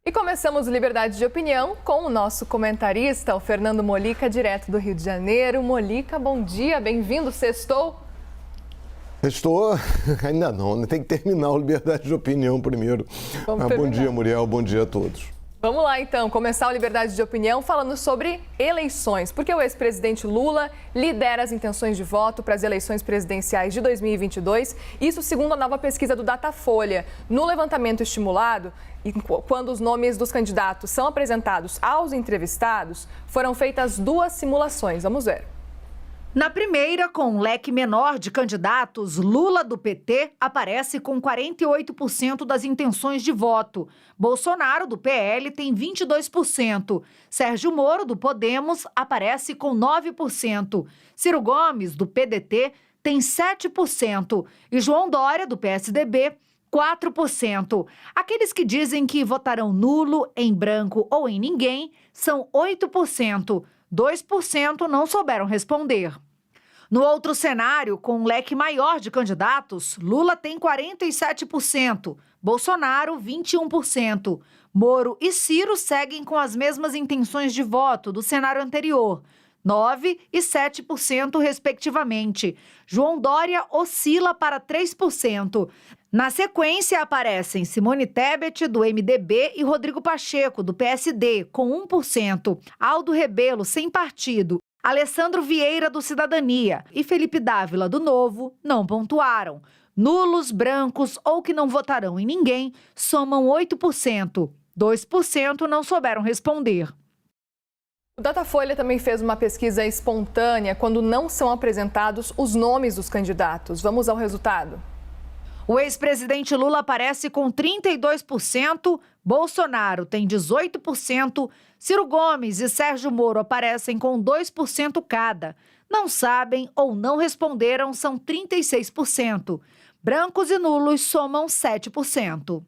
E começamos o Liberdade de Opinião com o nosso comentarista, o Fernando Molica, direto do Rio de Janeiro. Molica, bom dia, bem-vindo, sextou. Estou, ainda não, tem que terminar o Liberdade de Opinião primeiro. Bom dia, Muriel, bom dia a todos. Vamos lá, então, começar o Liberdade de Opinião falando sobre eleições, porque o ex-presidente Lula lidera as intenções de voto para as eleições presidenciais de 2022, isso segundo a nova pesquisa do Datafolha. No levantamento estimulado, quando os nomes dos candidatos são apresentados aos entrevistados, foram feitas duas simulações. Vamos ver. Na primeira, com um leque menor de candidatos, Lula, do PT, aparece com 48% das intenções de voto. Bolsonaro, do PL, tem 22%. Sérgio Moro, do Podemos, aparece com 9%. Ciro Gomes, do PDT, tem 7%. E João Dória, do PSDB, 4%. Aqueles que dizem que votarão nulo, em branco ou em ninguém, são 8%. 2% não souberam responder. No outro cenário, com um leque maior de candidatos, Lula tem 47%, Bolsonaro 21%. Moro e Ciro seguem com as mesmas intenções de voto do cenário anterior, 9% e 7%, respectivamente. João Dória oscila para 3%. Na sequência, aparecem Simone Tebet, do MDB, e Rodrigo Pacheco, do PSD, com 1%. Aldo Rebelo, sem partido, Alessandro Vieira, do Cidadania, e Felipe Dávila, do Novo, não pontuaram. Nulos, brancos ou que não votarão em ninguém somam 8%. 2% não souberam responder. O Datafolha também fez uma pesquisa espontânea quando não são apresentados os nomes dos candidatos. Vamos ao resultado. O ex-presidente Lula aparece com 32%, Bolsonaro tem 18%, Ciro Gomes e Sérgio Moro aparecem com 2% cada. Não sabem ou não responderam são 36%. Brancos e nulos somam 7%.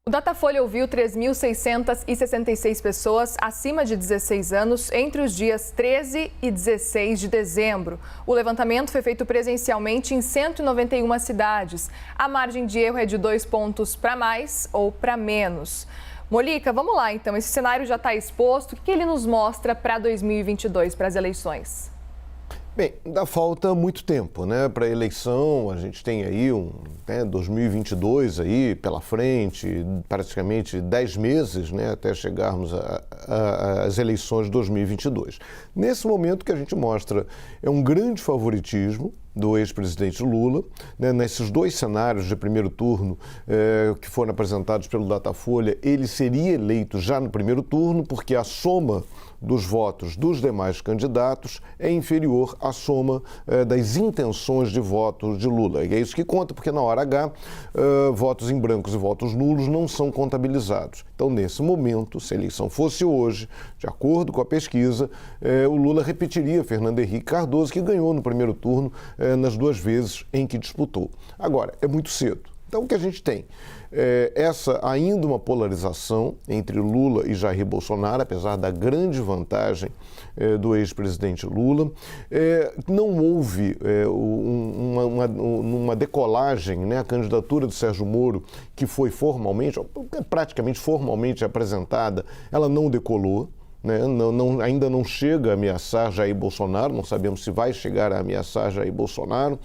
O Datafolha ouviu 3.666 pessoas acima de 16 anos entre os dias 13 e 16 de dezembro. O levantamento foi feito presencialmente em 191 cidades. A margem de erro é de 2 pontos para mais ou para menos. Molica, vamos lá então. Esse cenário já está exposto. O que ele nos mostra para 2022, para as eleições? Bem, ainda falta muito tempo, né, para a eleição. A gente tem aí 2022 aí pela frente, praticamente 10 meses, né, até chegarmos às eleições de 2022. Nesse momento que a gente mostra é um grande favoritismo do ex-presidente Lula, né, nesses dois cenários de primeiro turno que foram apresentados pelo Datafolha, ele seria eleito já no primeiro turno, porque a soma dos votos dos demais candidatos é inferior à soma das intenções de voto de Lula. E é isso que conta, porque na hora H, votos em brancos e votos nulos não são contabilizados. Então, nesse momento, se a eleição fosse hoje, de acordo com a pesquisa, o Lula repetiria Fernando Henrique Cardoso, que ganhou no primeiro turno nas duas vezes em que disputou. Agora, é muito cedo. Então, o que a gente tem? Essa ainda uma polarização entre Lula e Jair Bolsonaro, apesar da grande vantagem do ex-presidente Lula. Não houve uma decolagem, né? A candidatura do Sérgio Moro, que foi praticamente formalmente apresentada, ela não decolou. Né? Ainda não chega a ameaçar Jair Bolsonaro, não sabemos se vai chegar a ameaçar Jair Bolsonaro,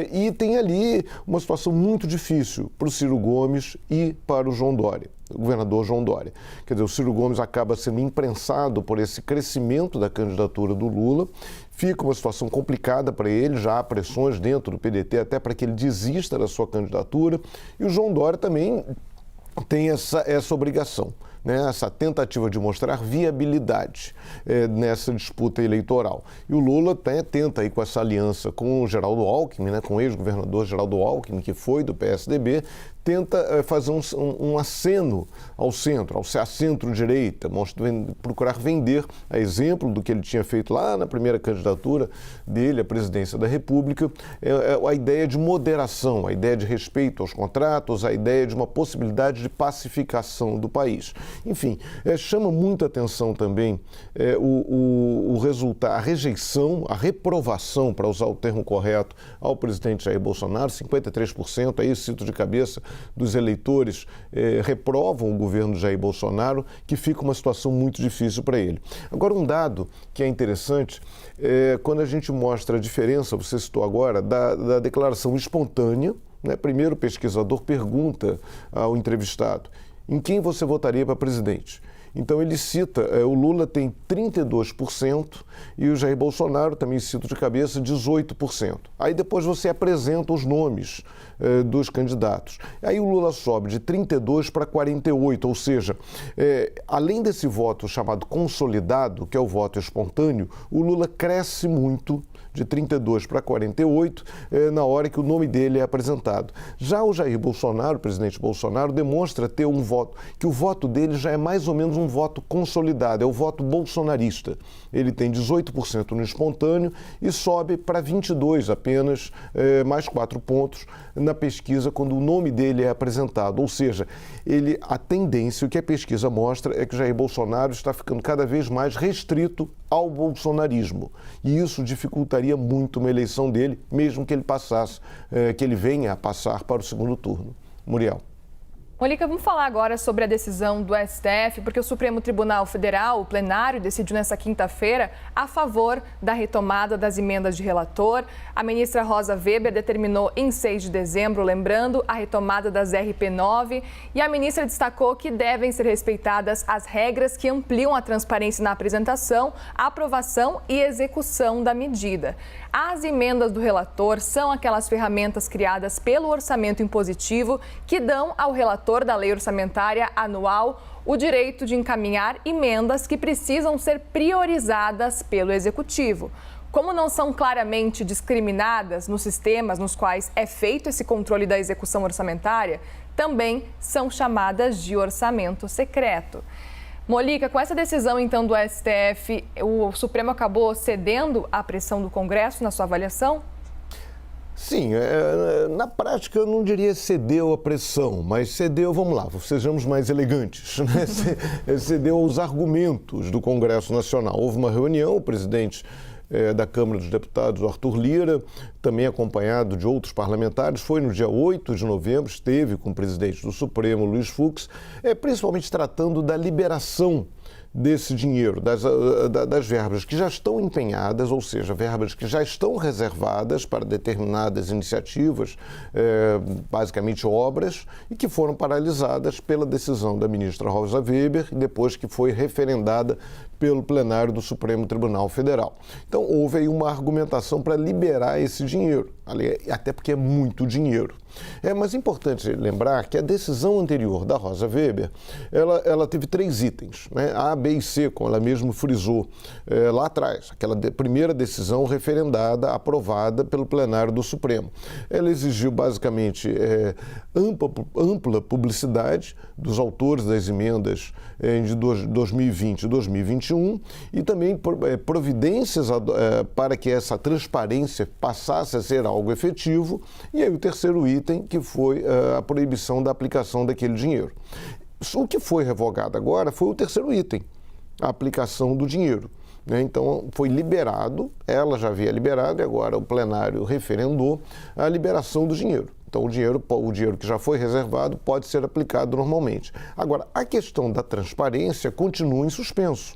e tem ali uma situação muito difícil para o Ciro Gomes e para o João Dória, o governador João Dória. Quer dizer, o Ciro Gomes acaba sendo imprensado por esse crescimento da candidatura do Lula, fica uma situação complicada para ele, já há pressões dentro do PDT até para que ele desista da sua candidatura, e o João Dória também tem essa obrigação, né, essa tentativa de mostrar viabilidade nessa disputa eleitoral. E o Lula tenta aí com essa aliança com o Geraldo Alckmin, né, com o ex-governador Geraldo Alckmin, que foi do PSDB, tenta fazer um aceno ao centro, à centro-direita, procurar vender, a exemplo do que ele tinha feito lá na primeira candidatura dele à presidência da República, a ideia de moderação, a ideia de respeito aos contratos, a ideia de uma possibilidade de pacificação do país. Enfim, chama muita atenção também o resultado, a rejeição, a reprovação, para usar o termo correto, ao presidente Jair Bolsonaro, 53%, aí cito de cabeça, dos eleitores reprovam o governo Jair Bolsonaro, que fica uma situação muito difícil para ele. Agora, um dado que é interessante é quando a gente mostra a diferença, você citou agora, da declaração espontânea, né? Primeiro, o pesquisador pergunta ao entrevistado: em quem você votaria para presidente? Então ele cita, o Lula tem 32% e o Jair Bolsonaro, também cito de cabeça, 18%. Aí depois você apresenta os nomes dos candidatos. Aí o Lula sobe de 32% para 48%, ou seja, além desse voto chamado consolidado, que é o voto espontâneo, o Lula cresce muito, de 32 para 48, na hora que o nome dele é apresentado. Já o Jair Bolsonaro, o presidente Bolsonaro, demonstra ter um voto, que o voto dele já é mais ou menos um voto consolidado, é o voto bolsonarista. Ele tem 18% no espontâneo e sobe para 22 apenas, mais 4 pontos na pesquisa quando o nome dele é apresentado. Ou seja, a tendência, o que a pesquisa mostra é que Jair Bolsonaro está ficando cada vez mais restrito ao bolsonarismo. E isso dificultaria muito uma eleição dele, mesmo que ele passasse, que ele venha a passar para o segundo turno. Muriel. Mônica, vamos falar agora sobre a decisão do STF, porque o Supremo Tribunal Federal, o plenário, decidiu nessa quinta-feira a favor da retomada das emendas de relator. A ministra Rosa Weber determinou em 6 de dezembro, lembrando, a retomada das RP9, e a ministra destacou que devem ser respeitadas as regras que ampliam a transparência na apresentação, aprovação e execução da medida. As emendas do relator são aquelas ferramentas criadas pelo orçamento impositivo que dão ao relator da lei orçamentária anual o direito de encaminhar emendas que precisam ser priorizadas pelo executivo. Como não são claramente discriminadas nos sistemas nos quais é feito esse controle da execução orçamentária, também são chamadas de orçamento secreto. Mônica, com essa decisão, então, do STF, o Supremo acabou cedendo à pressão do Congresso, na sua avaliação? Sim, na prática eu não diria cedeu à pressão, mas cedeu, vamos lá, sejamos mais elegantes, né? Cedeu aos argumentos do Congresso Nacional. Houve uma reunião, o presidente da Câmara dos Deputados, Arthur Lira, também acompanhado de outros parlamentares, foi no dia 8 de novembro, esteve com o presidente do Supremo, Luiz Fux, principalmente tratando da liberação desse dinheiro, das verbas que já estão empenhadas, ou seja, verbas que já estão reservadas para determinadas iniciativas, basicamente obras, e que foram paralisadas pela decisão da ministra Rosa Weber, depois que foi referendada pelo plenário do Supremo Tribunal Federal. Então, houve aí uma argumentação para liberar esse dinheiro, até porque é muito dinheiro. Mas é importante lembrar que a decisão anterior da Rosa Weber, ela teve 3 itens, né? A, B e C, como ela mesmo frisou lá atrás, aquela primeira decisão referendada, aprovada pelo plenário do Supremo. Ela exigiu basicamente ampla publicidade dos autores das emendas de 2020 e 2021 e também providências para que essa transparência passasse a ser algo efetivo. E aí o terceiro item, que foi a proibição da aplicação daquele dinheiro. O que foi revogado agora foi o terceiro item, a aplicação do dinheiro. Então, foi liberado, ela já havia liberado e agora o plenário referendou a liberação do dinheiro. Então, o dinheiro que já foi reservado pode ser aplicado normalmente. Agora, a questão da transparência continua em suspenso.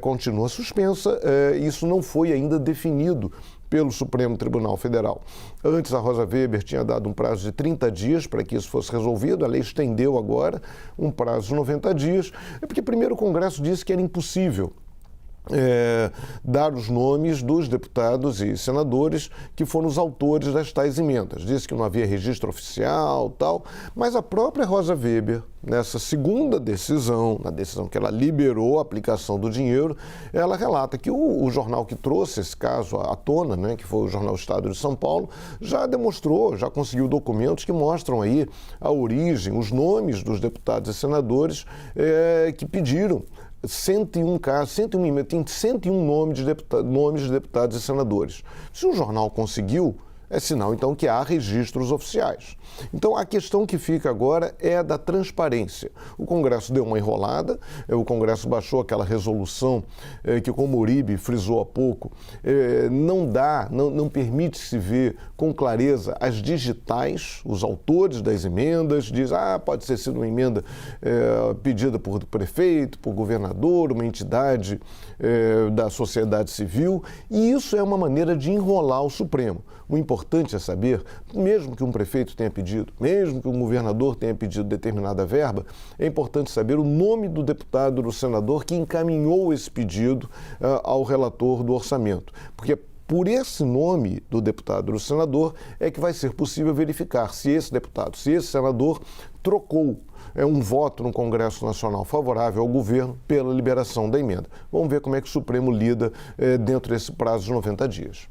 Continua suspensa, isso não foi ainda definido pelo Supremo Tribunal Federal. Antes, a Rosa Weber tinha dado um prazo de 30 dias para que isso fosse resolvido, a lei estendeu agora um prazo de 90 dias, porque primeiro o Congresso disse que era impossível dar os nomes dos deputados e senadores que foram os autores das tais emendas. Disse que não havia registro oficial, tal, mas a própria Rosa Weber, nessa segunda decisão, na decisão que ela liberou a aplicação do dinheiro, ela relata que o jornal que trouxe esse caso à tona, né, que foi o Jornal Estado de São Paulo, já demonstrou, já conseguiu documentos que mostram aí a origem, os nomes dos deputados e senadores que pediram 101 casos, 101 nomes de deputados e senadores. Se o jornal conseguiu, É sinal, então, que há registros oficiais. Então, a questão que fica agora é a da transparência. O Congresso deu uma enrolada, o Congresso baixou aquela resolução que, como o Uribe frisou há pouco, não permite se ver com clareza as digitais, os autores das emendas, diz, pode ter sido uma emenda pedida por prefeito, por governador, uma entidade da sociedade civil, e isso é uma maneira de enrolar o Supremo. O importante é saber, mesmo que um prefeito tenha pedido, mesmo que um governador tenha pedido determinada verba, é importante saber o nome do deputado ou do senador que encaminhou esse pedido ao relator do orçamento. Porque por esse nome do deputado ou do senador é que vai ser possível verificar se esse deputado, se esse senador trocou um voto no Congresso Nacional favorável ao governo pela liberação da emenda. Vamos ver como é que o Supremo lida dentro desse prazo de 90 dias.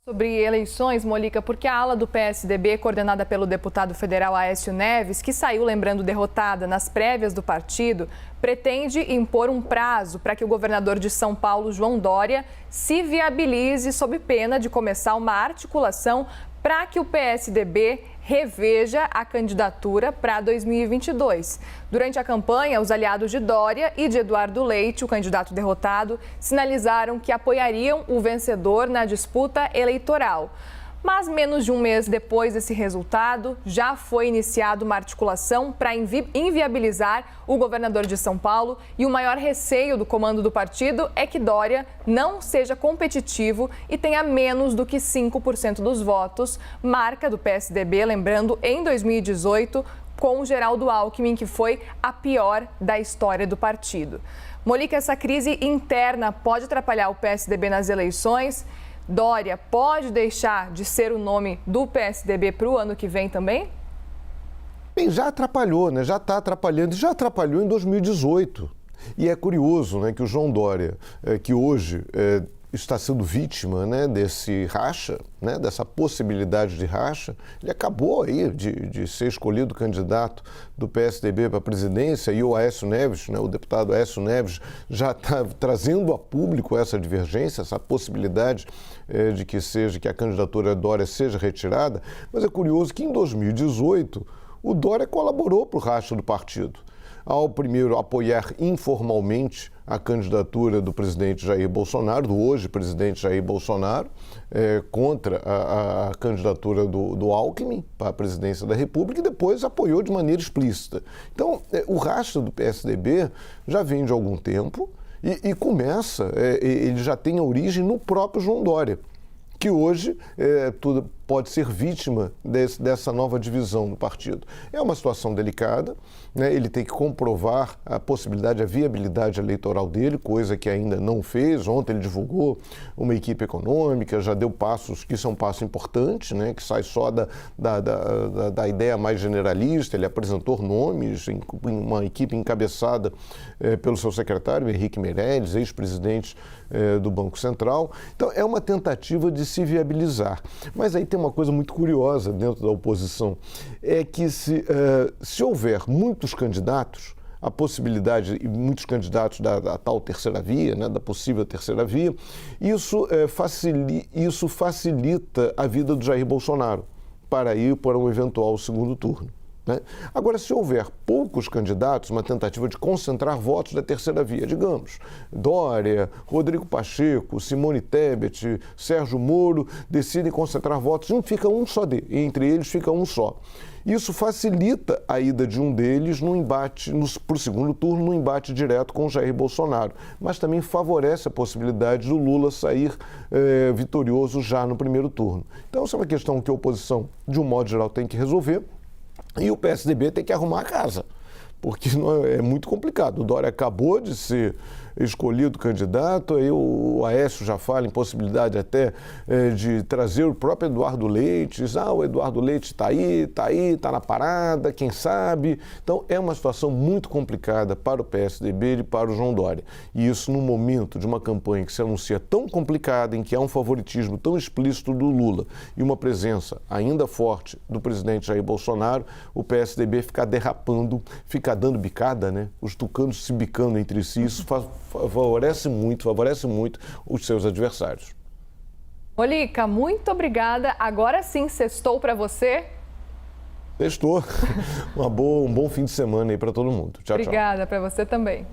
Sobre eleições, Molica, porque a ala do PSDB, coordenada pelo deputado federal Aécio Neves, que saiu, lembrando, derrotada nas prévias do partido, pretende impor um prazo para que o governador de São Paulo, João Dória, se viabilize sob pena de começar uma articulação para que o PSDB reveja a candidatura para 2022. Durante a campanha, os aliados de Dória e de Eduardo Leite, o candidato derrotado, sinalizaram que apoiariam o vencedor na disputa eleitoral. Mas menos de um mês depois desse resultado, já foi iniciada uma articulação para inviabilizar o governador de São Paulo, e o maior receio do comando do partido é que Dória não seja competitivo e tenha menos do que 5% dos votos, marca do PSDB, lembrando, em 2018, com o Geraldo Alckmin, que foi a pior da história do partido. Molica, essa crise interna pode atrapalhar o PSDB nas eleições? Dória pode deixar de ser o nome do PSDB para o ano que vem também? Bem, já atrapalhou, né? Já está atrapalhando, já atrapalhou em 2018. E é curioso, né, que o João Dória, que hoje está sendo vítima, né, desse racha, né, dessa possibilidade de racha, ele acabou aí de ser escolhido candidato do PSDB para a presidência, e o Aécio Neves, né, o deputado Aécio Neves, já está trazendo a público essa divergência, essa possibilidade de que a candidatura Dória seja retirada. Mas é curioso que em 2018 o Dória colaborou para o racha do partido, ao primeiro apoiar informalmente a candidatura do presidente Jair Bolsonaro, do hoje presidente Jair Bolsonaro, contra a candidatura do Alckmin para a presidência da República, e depois apoiou de maneira explícita. Então, o rastro do PSDB já vem de algum tempo e começa, ele já tem a origem no próprio João Dória, que hoje pode ser vítima dessa nova divisão no partido. É uma situação delicada, né? Ele tem que comprovar a possibilidade, a viabilidade eleitoral dele, coisa que ainda não fez. Ontem ele divulgou uma equipe econômica, já deu passos que são passos importantes, né? Que sai só da ideia mais generalista. Ele apresentou nomes em uma equipe encabeçada pelo seu secretário, Henrique Meirelles, ex-presidente do Banco Central. Então, é uma tentativa de se viabilizar. Mas aí tem uma coisa muito curiosa dentro da oposição, é que se houver muitos candidatos, a possibilidade, e muitos candidatos da tal terceira via, né, da possível terceira via, isso facilita a vida do Jair Bolsonaro para ir para um eventual segundo turno. Né? Agora, se houver poucos candidatos, uma tentativa de concentrar votos da terceira via, digamos, Dória, Rodrigo Pacheco, Simone Tebet, Sérgio Moro, decidem concentrar votos, fica um só entre eles fica um só. Isso facilita a ida de um deles no embate, para o segundo turno, no embate direto com Jair Bolsonaro, mas também favorece a possibilidade do Lula sair vitorioso já no primeiro turno. Então, essa é uma questão que a oposição, de um modo geral, tem que resolver. E o PSDB tem que arrumar a casa, porque é muito complicado. O Dória acabou de ser escolhido candidato, aí o Aécio já fala em possibilidade até de trazer o próprio Eduardo Leite, diz, o Eduardo Leite está na parada, quem sabe. Então, é uma situação muito complicada para o PSDB e para o João Dória. E isso num momento de uma campanha que se anuncia tão complicada, em que há um favoritismo tão explícito do Lula e uma presença ainda forte do presidente Jair Bolsonaro, o PSDB fica derrapando, fica dando bicada, né? Os tucanos se bicando entre si, isso favorece muito os seus adversários. Molica, muito obrigada. Agora sim, sextou para você. Sextou. Um bom fim de semana aí para todo mundo. Tchau, Obrigada para você também.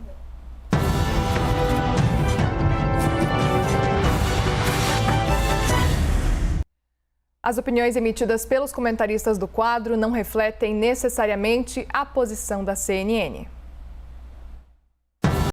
As opiniões emitidas pelos comentaristas do quadro não refletem necessariamente a posição da CNN.